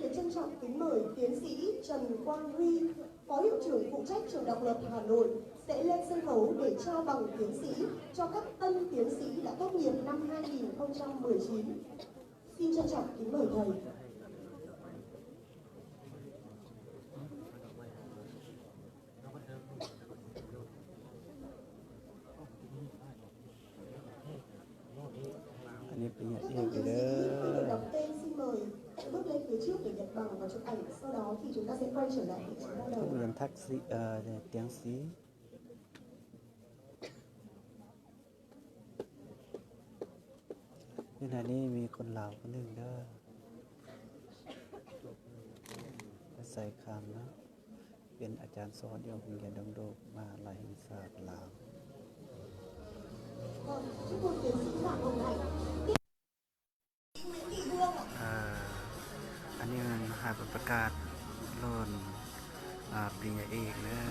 Hiến trân trọng kính mời tiến sĩ Trần Quang Huy, Phó Hiệu trưởng phụ trách Trường Độc lập Hà Nội sẽ lên sân khấu để trao bằng tiến sĩ cho các tân tiến sĩ đã tốt nghiệp năm 2019. Xin trân trọng kính mời thầy. Anh em phải nhận Các yêu tiến cái đó. đọc tên xin mời bước lên phía trước để nhận bằng và chụp ảnh. Sau đó thì chúng ta sẽ quay trở lại vị trí ban đầu. Không nhận thạc sĩ, tiến sĩ. Như nàyนี่มีคนลาวคนหนึ่งเด้อใส่คำนะเป็นอาจารย์สอนอยู่โรงเรียนดงโดกมหาลัยวิชาลาว Chúc mừng tiến sĩ Phạm Hồng Hạnh. Nguyễn Thị Hương ạ. อันนี้มันหาประกาศโลนปริญญาเอกเด้อ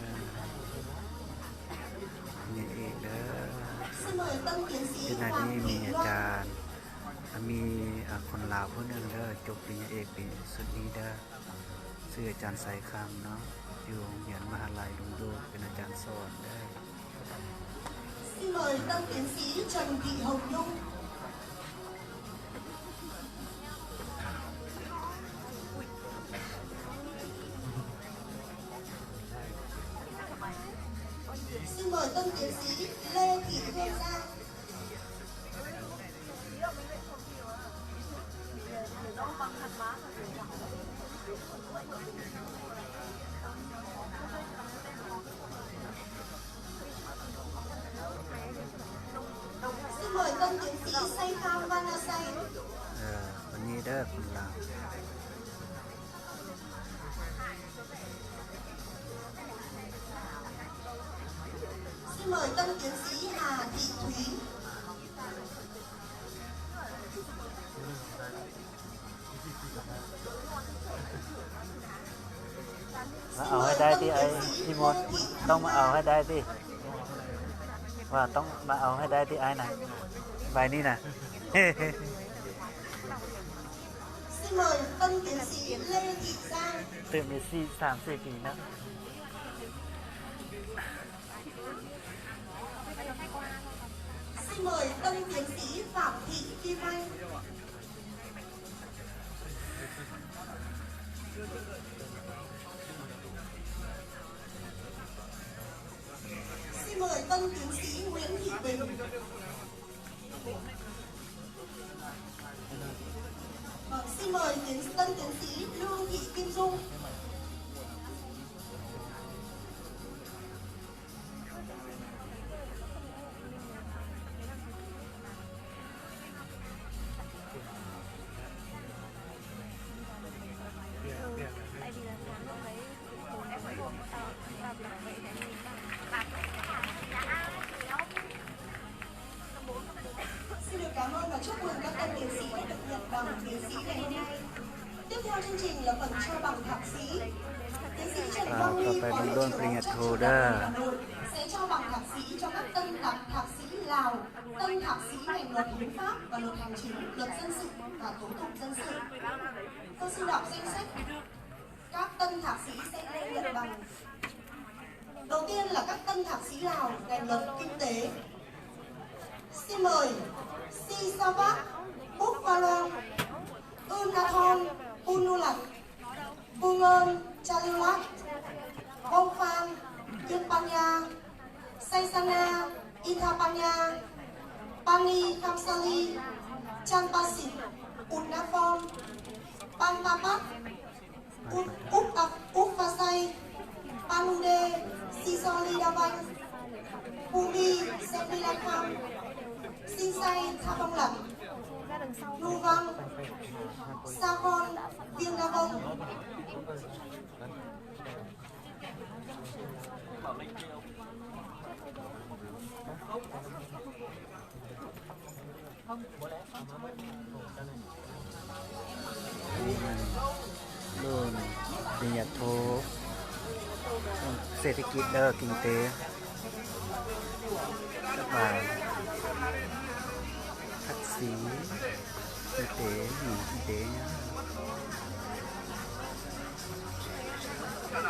ปริญญาเอกเด้อ Xin mời tân tiến sĩ ที่ไหน Phạm นี่มี Thị อา Loan. จารย์มีคนลาวผู้หนึ่งเด้อจบปริญญาเอกปีสุดนี้เด้อชื่ออาจารย์ไสคำเนาะอยู่โรงเรียนมหาลัยลุงดูเป็นอาจารย์สอนเด้อ Xin mời tân tiến sĩ Trần Thị Hồng Nhung. Xin mời tân tiến sĩ Lê Thị Hương Giang. Xin mời tân tiến sĩ Say Kham Vanasay. วันนี้เด้อคนลาว Xin mời tân tiến sĩ Hà Thị Thúy. มาเอาให้ได้ที่ไอ้พี่มดต้องมาเอาให้ได้ที่ว่าต้องมาเอาให้ได้ที่ไอ้น่ะใบนี้น่ะ Xin mời tân tiến sĩ Lê Thị Giang. ตื่นมี3-4 ปีนะ Xin mời tân tiến sĩ Phạm Thị Kim Anh. Xin mời tân tiến sĩ Nguyễn Thị Bình. Xin mời tân tiến sĩ Lương Thị Kim Dung. Xin được cảm ơn và chúc mừng các tân tiến sĩ đã được nhận bằng tiến sĩ ngày hôm nay. Tiếp theo chương trình là phần trao bằng thạc sĩ. Tiến sĩ Trần Quang Huy, Phó Hiệu trưởng phụ trách Trường Đại học Hà Nội sẽ trao bằng thạc sĩ cho các tân thạc sĩ Lào, tân thạc sĩ ngành luật hiến pháp và luật hành chính, luật dân sự và tố tụng dân sự. Tôi xin đọc danh sách các tân thạc sĩ sẽ lên nhận bằng. Đầu tiên là các tân thạc sĩ Lào ngành luật kinh tế. Xin mời Si Savat Bukvalong, Unathon Unulat, Bungon Chalulat, Bongphang Yunpanya, Saisana Ithapanya, Pani Kamsali, Chanpasit, Unaphon, Pampapat, Ukvasai, Panude, Sisoli Davang, Pumi Sepilakam, Sinsay Thapong Lặng, Nuvang, Sakon Viendavong. Luônปริญญาโทเศรษฐกิจเด้อkinh tế các bài thạc sĩ kinh tế nghỉ kinh tế nhá Cảm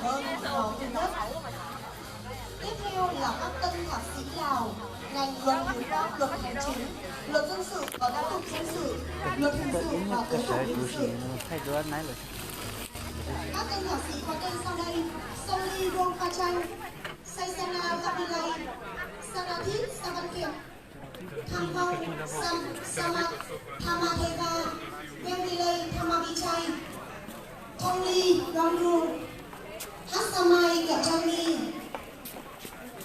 ơn Phó Thứ nhất. Tiếp theo là các tân thạc sĩ Lào, ngành luật hiến pháp, luật hành chính, luật dân sự và tố tụng dân sự, luật hình Tự sự nhiên và nhất tố cơ tụng sở hình tu sự. sĩ thay đổi này rồi. Các tên thạc sĩ có tên sau đây: Soli Rongpachanh, Saisana Lapillai, Sanathit Savankiệt, Thamhong Samat Thamatheva, Venvilay Thamavichai, Thongli Rongru, Hassamai Gachami,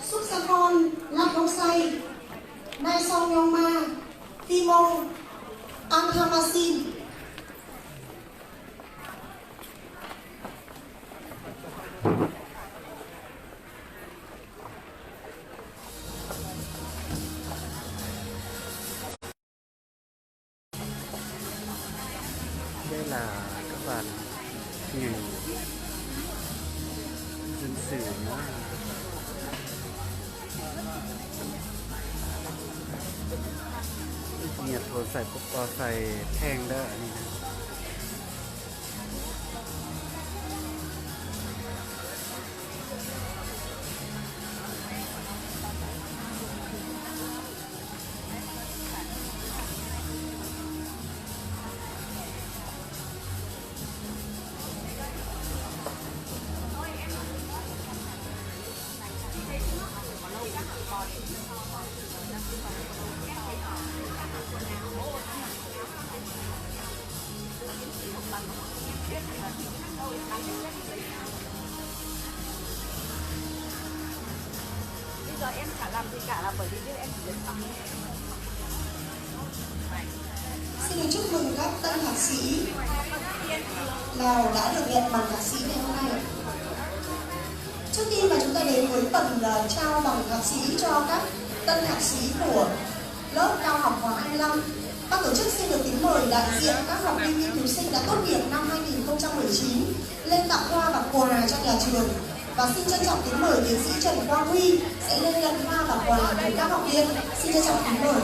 Suksakon Lapnosai, Naisong Yongma, Timong Anthamasin. Đây là các bạn ngành dân sự nó nhiệt hồใส่ปุ๊บก็ใส่แท่งได้อันนี้นะ Bây giờ em chả làm gì cả là bởi vì biết em chỉ biết tắm. Xin được chúc mừng các tân thạc sĩ Lào đã được nhận bằng thạc sĩ ngày hôm nay. Trước khi mà chúng ta đến với phần trao bằng thạc sĩ cho các tân thạc sĩ của lớp cao học khóa 25, ban tổ chức xin được kính mời đại diện các học viên nghiên cứu sinh đã tốt nghiệp năm 2019 lên tặng hoa và quà cho nhà trường. Và xin trân trọng kính mời tiến sĩ Trần Quang Huy sẽ lên nhận hoa và quà với các học viên. Xin trân trọng kính mời.